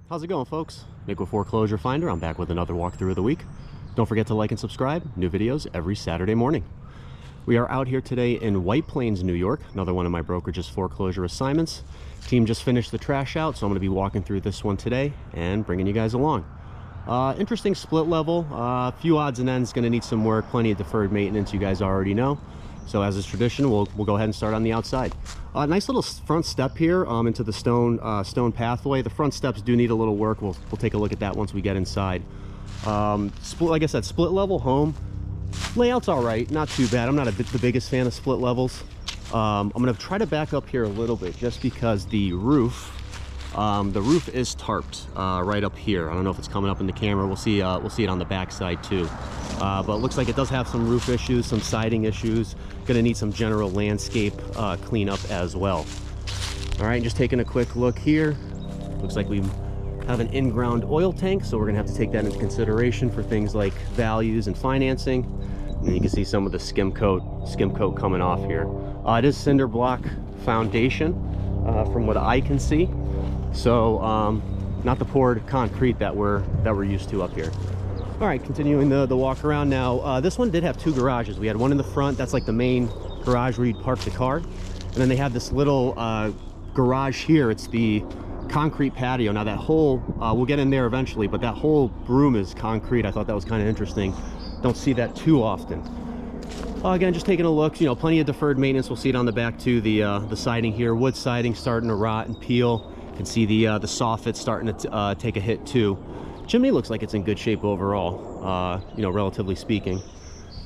How's it going, folks? Nick with Foreclosure Finder. I'm back with another walkthrough of the week. Don't forget to like and subscribe. New videos every Saturday morning. We are out here today in White Plains, New York. Another one of my brokerage's foreclosure assignments. Team just finished the trash out, so I'm going to be walking through this one today and bringing you guys along. Interesting split level. A few odds and ends, going to need some work. Plenty of deferred maintenance, you guys already know. So as is tradition, we'll go ahead and start on the outside. Nice little front step here into the stone pathway. The front steps do need a little work. We'll take a look at that once we get inside. Like I said, split level home. Layout's all right, not too bad. I'm not the biggest fan of split levels. I'm gonna try to back up here a little bit just because the roof is tarped right up here. I don't know if it's coming up in the camera. We'll see it on the back side too. But it looks like it does have some roof issues, some siding issues. Gonna need some general landscape cleanup as well. All right, just taking a quick look here. Looks like we have an in-ground oil tank, so we're gonna have to take that into consideration for things like values and financing. And you can see some of the skim coat coming off here. It is cinder block foundation from what I can see. So not the poured concrete that we're used to up here. All right, continuing the walk around now. This one did have two garages. We had one in the front, that's like the main garage where you'd park the car. And then they have this little garage here. It's the concrete patio. Now that whole, we'll get in there eventually, but that whole room is concrete. I thought that was kind of interesting. Don't see that too often. Again, just taking a look, you know, plenty of deferred maintenance. We'll see it on the back too. The siding here, wood siding starting to rot and peel. You can see the soffit starting to take a hit too. Chimney looks like it's in good shape overall, you know, relatively speaking,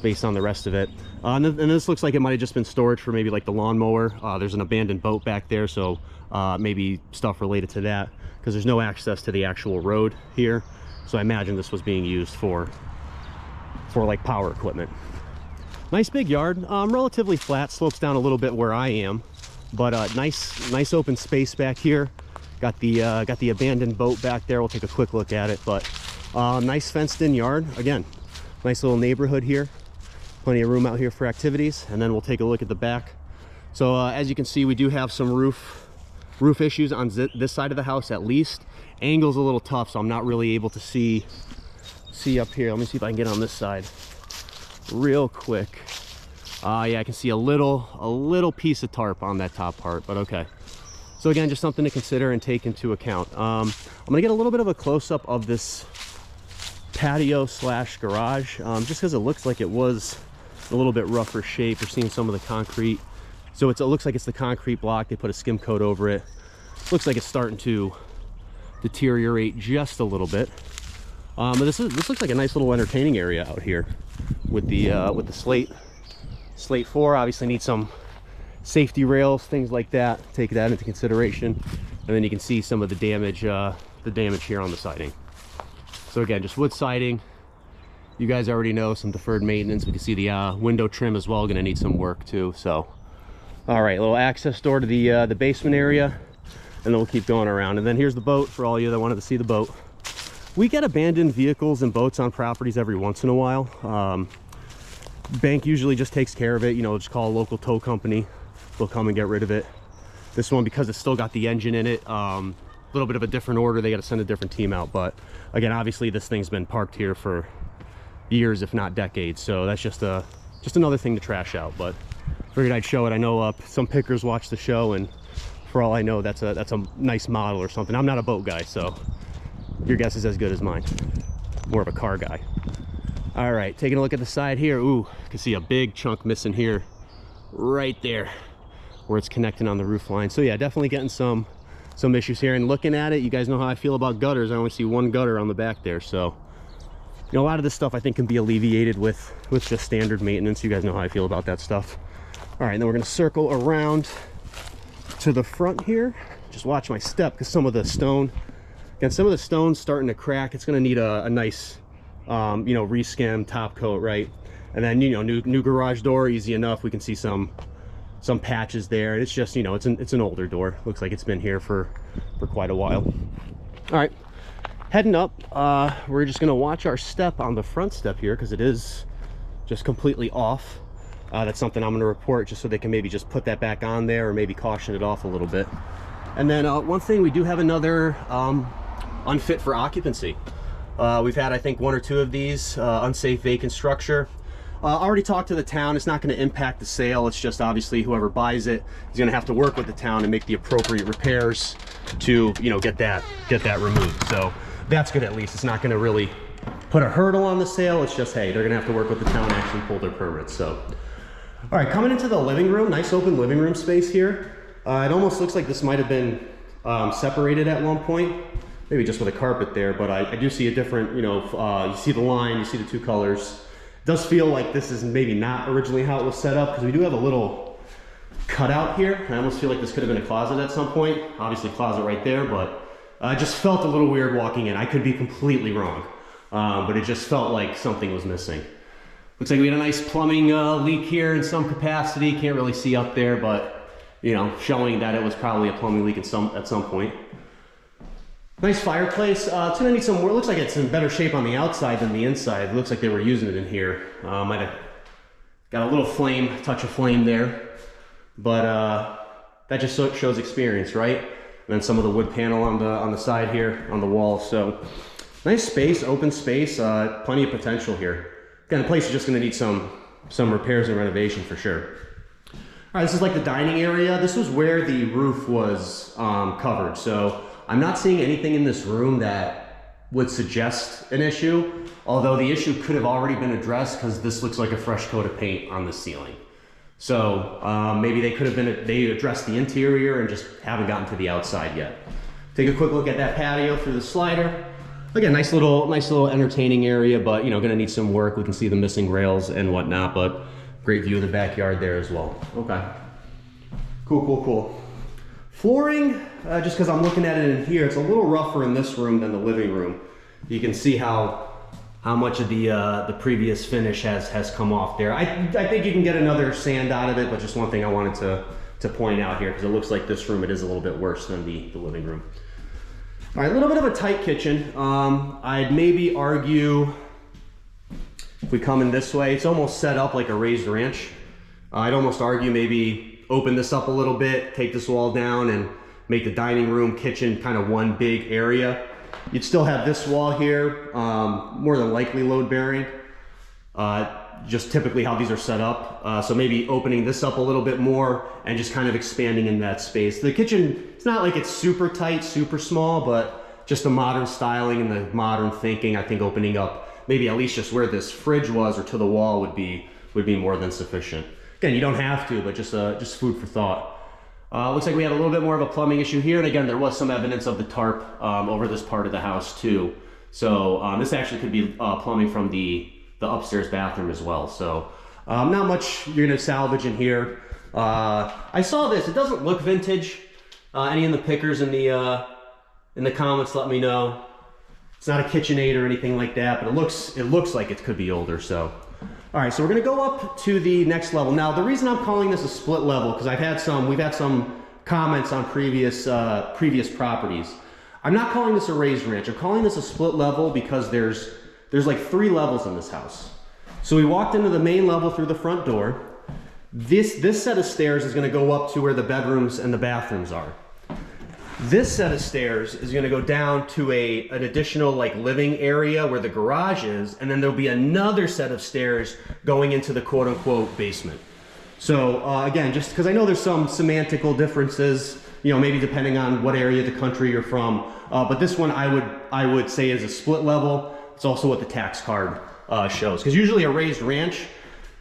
based on the rest of it. And this looks like it might have just been storage for maybe like the lawnmower. There's an abandoned boat back there, so maybe stuff related to that, because there's no access to the actual road here. So I imagine this was being used for like power equipment. Nice big yard, relatively flat, slopes down a little bit where I am, but nice open space back here. Got the abandoned boat back there. We'll take a quick look at it, but nice fenced in yard. Again, nice little neighborhood here. Plenty of room out here for activities. And then we'll take a look at the back. So as you can see, we do have some roof issues on this side of the house at least. Angle's a little tough, so I'm not really able to see up here. Let me see if I can get on this side real quick. Yeah, I can see a little piece of tarp on that top part, but okay. So again, just something to consider and take into account. I'm gonna get a little bit of a close-up of this patio slash garage, just because it looks like it was a little bit rougher shape. We're seeing some of the concrete. So it looks like it's the concrete block. They put a skim coat over it. Looks like it's starting to deteriorate just a little bit. But this looks like a nice little entertaining area out here with the slate floor. Obviously need some safety rails, things like that. Take that into consideration. And then you can see some of the damage here on the siding. So again, just wood siding. You guys already know, some deferred maintenance. We can see the window trim as well, gonna need some work too. So all right, little access door to the basement area, and then we'll keep going around. And then here's the boat for all you that wanted to see the boat. We get abandoned vehicles and boats on properties every once in a while. Bank usually just takes care of it, you know, just call a local tow company. They'll come and get rid of it. This one, because it's still got the engine in it, a little bit of a different order. They got to send a different team out. But again, obviously this thing's been parked here for years, if not decades. So that's just another thing to trash out. But figured I'd show it. I know some pickers watch the show, and for all I know, that's a nice model or something. I'm not a boat guy, so your guess is as good as mine. More of a car guy. All right, taking a look at the side here. Ooh, you can see a big chunk missing here, right there, where it's connecting on the roof line. So yeah, definitely getting some issues here. And looking at it, you guys know how I feel about gutters. I only see one gutter on the back there. So, you know, a lot of this stuff I think can be alleviated with just standard maintenance. You guys know how I feel about that stuff. All right, then we're gonna circle around to the front here. Just watch my step, because some of the stone's starting to crack. It's gonna need a nice, you know, reskim top coat, right? And then, you know, new garage door, easy enough. We can see some patches there. It's just, you know, it's an older door. Looks like it's been here for quite a while. All right, heading up, we're just gonna watch our step on the front step here, because it is just completely off. That's something I'm gonna report, just so they can maybe just put that back on there, or maybe caution it off a little bit. And then one thing, we do have another unfit for occupancy. We've had, I think, 1 or 2 of these, unsafe vacant structure. Already talked to the town. It's not going to impact the sale. It's just obviously whoever buys it is going to have to work with the town and make the appropriate repairs to, you know, get that removed. So that's good. At least it's not going to really put a hurdle on the sale. It's just, hey, they're going to have to work with the town and actually pull their permits. So, all right, coming into the living room, nice open living room space here. It almost looks like this might have been separated at one point, maybe just with a carpet there, but I do see a different, you know, you see the line, you see the 2 colors. It does feel like this is maybe not originally how it was set up, because we do have a little cutout here. I almost feel like this could have been a closet at some point. Obviously closet right there, but I just felt a little weird walking in. I could be completely wrong, but it just felt like something was missing. Looks like we had a nice plumbing leak here in some capacity. Can't really see up there, but you know, showing that it was probably a plumbing leak at some point. Nice fireplace. It's gonna need some more. It looks like it's in better shape on the outside than the inside. It looks like they were using it in here. Might have got a little flame, touch of flame there, but that just shows experience, right? And then some of the wood panel on the side here on the wall. So nice space, open space, plenty of potential here. Again, the place is just gonna need some repairs and renovation for sure. All right, this is like the dining area. This was where the roof was covered. So I'm not seeing anything in this room that would suggest an issue, although the issue could have already been addressed because this looks like a fresh coat of paint on the ceiling. So maybe they addressed the interior and just haven't gotten to the outside yet. Take a quick look at that patio through the slider. Again, nice little entertaining area, but you know, gonna need some work. We can see the missing rails and whatnot, but great view of the backyard there as well. Okay, cool. Flooring, just because I'm looking at it in here, it's a little rougher in this room than the living room. You can see how much of the previous finish has come off there. I think you can get another sand out of it, but just one thing I wanted to point out here, because it looks like this room, it is a little bit worse than the living room. All right, a little bit of a tight kitchen. I'd maybe argue if we come in this way, it's almost set up like a raised ranch. I'd almost argue maybe open this up a little bit, take this wall down and make the dining room, kitchen kind of one big area. You'd still have this wall here, more than likely load bearing, just typically how these are set up. So maybe opening this up a little bit more and just kind of expanding in that space. The kitchen, it's not like it's super tight, super small, but just the modern styling and the modern thinking, I think opening up maybe at least just where this fridge was or to the wall would be more than sufficient. Again, you don't have to, but just food for thought. Looks like we have a little bit more of a plumbing issue here, and again, there was some evidence of the tarp over this part of the house too. So this actually could be plumbing from the upstairs bathroom as well. So not much you're gonna salvage in here. I saw this. It doesn't look vintage. Any of the pickers in the comments, let me know. It's not a KitchenAid or anything like that, but it looks like it could be older. So. All right, so we're gonna go up to the next level. Now, the reason I'm calling this a split level, because we've had some comments on previous properties. I'm not calling this a raised ranch. I'm calling this a split level because there's like 3 levels in this house. So we walked into the main level through the front door. This set of stairs is gonna go up to where the bedrooms and the bathrooms are. This set of stairs is going to go down to an additional like living area where the garage is, and then there'll be another set of stairs going into the quote-unquote basement. So again, just because I know there's some semantical differences, you know, maybe depending on what area of the country you're from, but this one I would say is a split level. It's also what the tax card shows, because usually a raised ranch,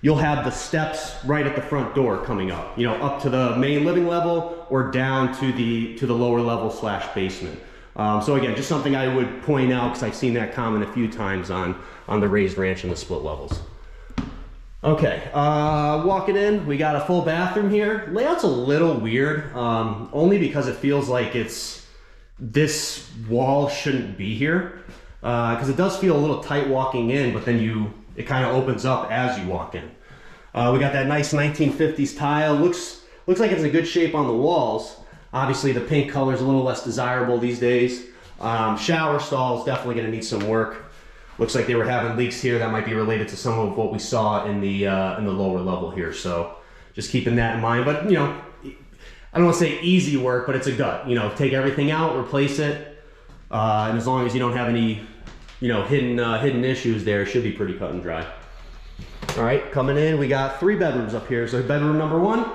you'll have the steps right at the front door coming up, you know, up to the main living level or down to the lower level / basement. So again, just something I would point out because I've seen that comment a few times on the raised ranch and the split levels. Okay, walking in, we got a full bathroom here. Layout's a little weird, only because it feels like this wall shouldn't be here, because it does feel a little tight walking in, but then it kind of opens up as you walk in. We got that nice 1950s tile. Looks like it's in good shape on the walls. Obviously the pink color is a little less desirable these days. Shower stalls definitely going to need some work. Looks like they were having leaks here that might be related to some of what we saw in the lower level here. So just keeping that in mind. But you know, I don't want to say easy work, but it's a gut. You know, take everything out, replace it. And as long as you don't have any, hidden issues there, it should be pretty cut and dry. All right, coming in, we got 3 bedrooms up here. So bedroom number 1,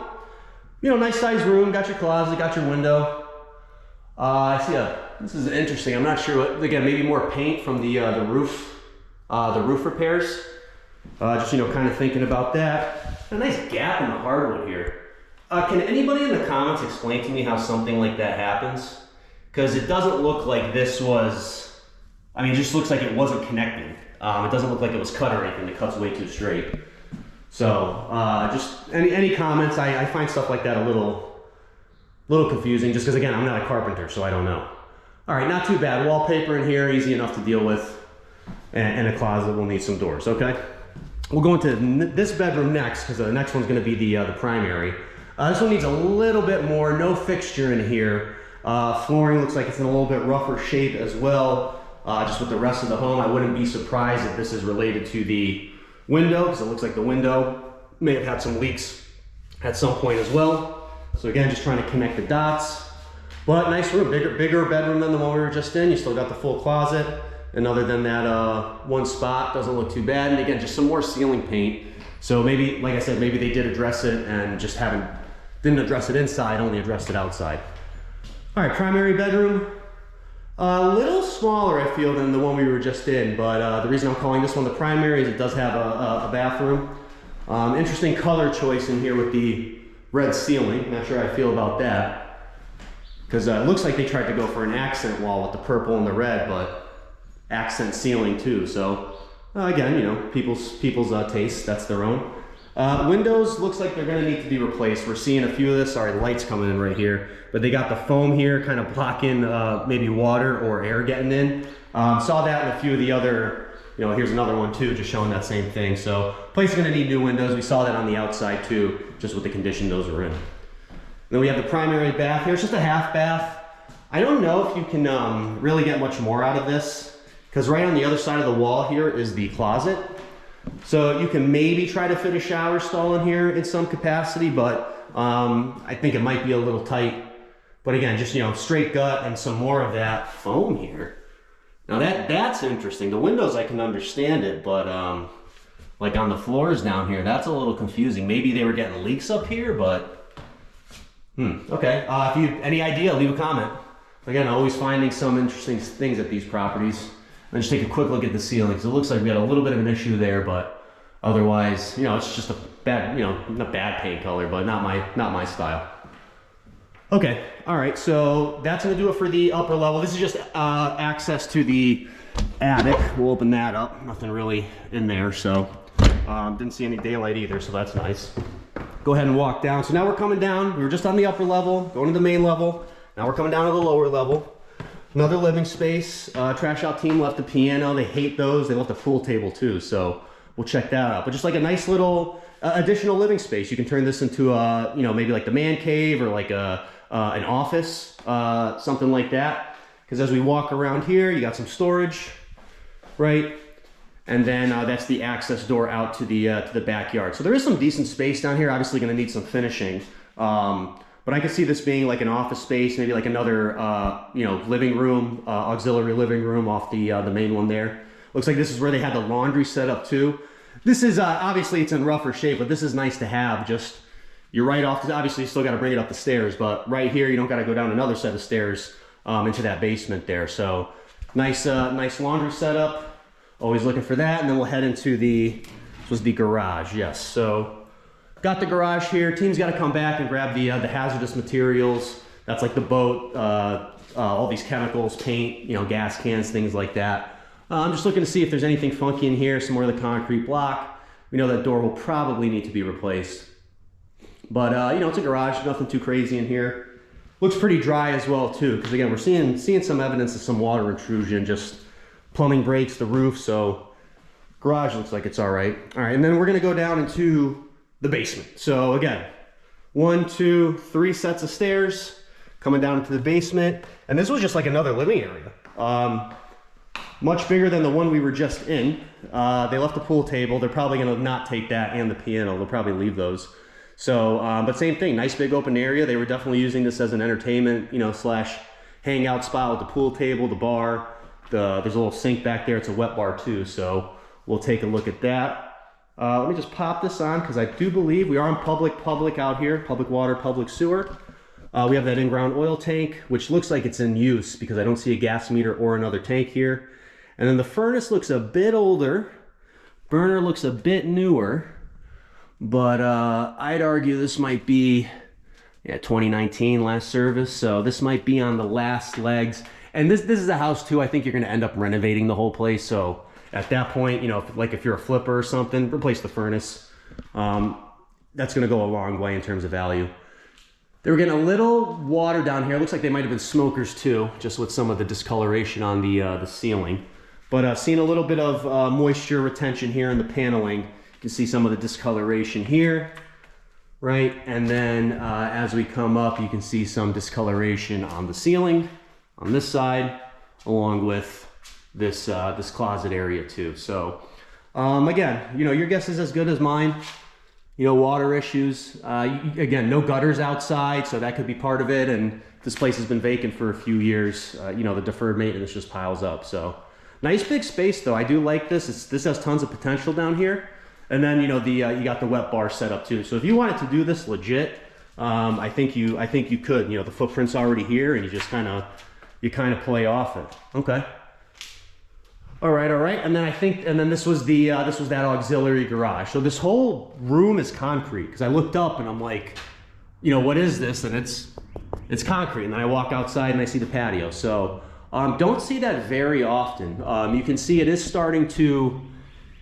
nice sized room, got your closet, got your window. I see this is interesting. I'm not sure what, again, maybe more paint from the roof repairs. Just, kind of thinking about that. A nice gap in the hardwood here. Can anybody in the comments explain to me how something like that happens? Because it doesn't look like this was, it just looks like it wasn't connected. It doesn't look like it was cut or anything. It cuts way too straight. So just any comments? I find stuff like that a little confusing, just because again, I'm not a carpenter, so I don't know. All right, not too bad. Wallpaper in here, easy enough to deal with. And a closet will need some doors, okay? We'll go into this bedroom next, because the next one's gonna be the primary. This one needs a little bit more, no fixture in here. Flooring looks like it's in a little bit rougher shape as well. Just with the rest of the home, I wouldn't be surprised if this is related to the window, because it looks like the window may have had some leaks at some point as well. So again, just trying to connect the dots. But nice room, bigger bedroom than the one we were just in. You still got the full closet. And other than that, one spot doesn't look too bad. And again, just some more ceiling paint. So maybe, like I said, maybe they did address it and just didn't address it inside, only addressed it outside. All right, primary bedroom. A little smaller, I feel, than the one we were just in, but the reason I'm calling this one the primary is it does have a bathroom. Interesting color choice in here with the red ceiling. Not sure how I feel about that, because it looks like they tried to go for an accent wall with the purple and the red, but accent ceiling too. So again, people's tastes, that's their own. Windows looks like they're going to need to be replaced. We're seeing a few of this. Sorry, the light's coming in right here, but they got the foam here kind of blocking maybe water or air getting in. Saw that in a few of the other, here's another one too, just showing that same thing. So place is going to need new windows. We saw that on the outside too, just with the condition those are in. Then we have the primary bath here. It's just a half bath. I don't know if you can really get much more out of this, because right on the other side of the wall here is the closet. So you can maybe try to fit a shower stall in here in some capacity, but I think it might be a little tight. But again, just, straight gut and some more of that foam here. Now that's interesting. The windows, I can understand it, but like on the floors down here, that's a little confusing. Maybe they were getting leaks up here, but okay. If you have any idea, leave a comment. Again, always finding some interesting things at these properties. And just take a quick look at the ceilings. It looks like we had a little bit of an issue there, but otherwise, it's just a bad, not bad paint color, but not my style. Okay, all right, so that's gonna do it for the upper level. This is just access to the attic. We'll open that up. Nothing really in there, so didn't see any daylight either, so that's nice. Go ahead and walk down. So now we're coming down. We were just on the upper level, going to the main level. Now we're coming down to the lower level. Another living space. Trash out team left the piano. They hate those. They left a pool table too, so we'll check that out. But just like a nice little additional living space. You can turn this into a, maybe like the man cave or like an office, something like that. Because as we walk around here, you got some storage, right? And then that's the access door out to the backyard. So there is some decent space down here. Obviously going to need some finishing. But I could see this being like an office space, maybe like another, living room, auxiliary living room off the main one there. Looks like this is where they had the laundry set up too. This is, obviously it's in rougher shape, but this is nice to have. Just, you're right off, because obviously you still got to bring it up the stairs, but right here, you don't got to go down another set of stairs into that basement there. So nice laundry setup. Always looking for that. And then we'll head into this was the garage, yes. So got the garage here. Team's got to come back and grab the hazardous materials. That's like the boat, all these chemicals, paint, gas cans, things like that. I'm just looking to see if there's anything funky in here, some more of the concrete block. We know that door will probably need to be replaced. But, it's a garage, nothing too crazy in here. Looks pretty dry as well, too, because, again, we're seeing some evidence of some water intrusion, just plumbing breaks, the roof, so garage looks like it's all right. All right, and then we're going to go down into the basement. So, again, 1, 2, 3 sets of stairs coming down into the basement. And this was just like another living area. Much bigger than the one we were just in. They left the pool table. They're probably going to not take that and the piano. They'll probably leave those. So, but same thing, nice big open area. They were definitely using this as an entertainment, / hangout spot with the pool table, the bar. There's a little sink back there. It's a wet bar too, so we'll take a look at that. Let me just pop this on because I do believe we are on public out here, public water, public sewer. We have that in-ground oil tank, which looks like it's in use because I don't see a gas meter or another tank here. And then the furnace looks a bit older. Burner looks a bit newer, but I'd argue this might be 2019 last service, so this might be on the last legs. And this is a house too. I think you're going to end up renovating the whole place. So at that point, you know, if you're a flipper or something, replace the furnace. That's going to go a long way in terms of value. They were getting a little water down here. It looks like they might have been smokers too, just with some of the discoloration on the ceiling. But seeing a little bit of moisture retention here in the paneling. You can see some of the discoloration here, right? And then as we come up, you can see some discoloration on the ceiling on this side, along with this this closet area too. So again, you know, your guess is as good as mine. You know, water issues. Again, no gutters outside, so that could be part of it. And this place has been vacant for a few years. You know, the deferred maintenance just piles up. So nice big space though. I do like this. This has tons of potential down here. And then, you know, you got the wet bar set up too. So if you wanted to do this legit, I think you could. You know, the footprint's already here, and you just kind of play off it. Okay. All right. And then this was that auxiliary garage. So this whole room is concrete because I looked up and I'm like, you know, what is this? And it's concrete. And then I walk outside and I see the patio. So don't see that very often. You can see it is starting to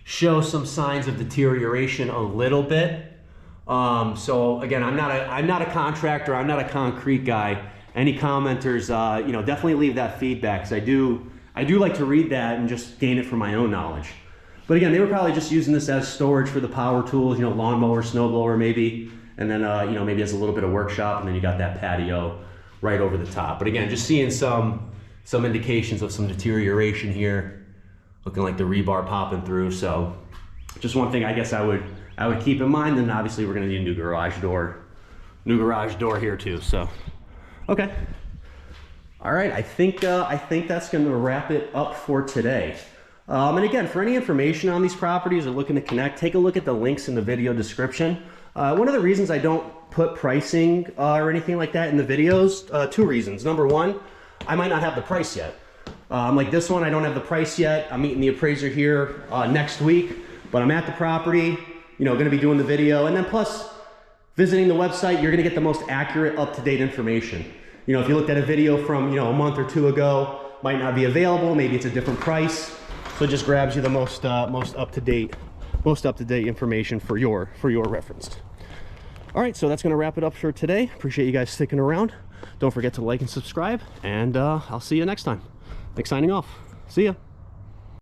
show some signs of deterioration a little bit. So again, I'm not a contractor. I'm not a concrete guy. Any commenters, you know, definitely leave that feedback because I do like to read that and just gain it from my own knowledge. But again, they were probably just using this as storage for the power tools, you know, lawnmower, snowblower maybe, and then you know, maybe as a little bit of workshop, and then you got that patio right over the top. But again, just seeing some indications of some deterioration here, looking like the rebar popping through. So just one thing I guess I would keep in mind. And obviously we're going to need a new garage door here too. So okay. All right, I think that's going to wrap it up for today. And again, for any information on these properties or looking to connect, take a look at the links in the video description. One of the reasons I don't put pricing or anything like that in the videos, two reasons. Number one, I might not have the price yet. Like this one, I don't have the price yet. I'm meeting the appraiser here next week, but I'm at the property, you know, going to be doing the video. And then plus, visiting the website, you're going to get the most accurate, up-to-date information. You know, if you looked at a video from, you know, a month or two ago, might not be available. Maybe it's a different price. So it just grabs you the most up-to-date information for your reference. All right, so that's going to wrap it up for today. Appreciate you guys sticking around. Don't forget to like and subscribe, and I'll see you next time. Thanks, signing off. See ya.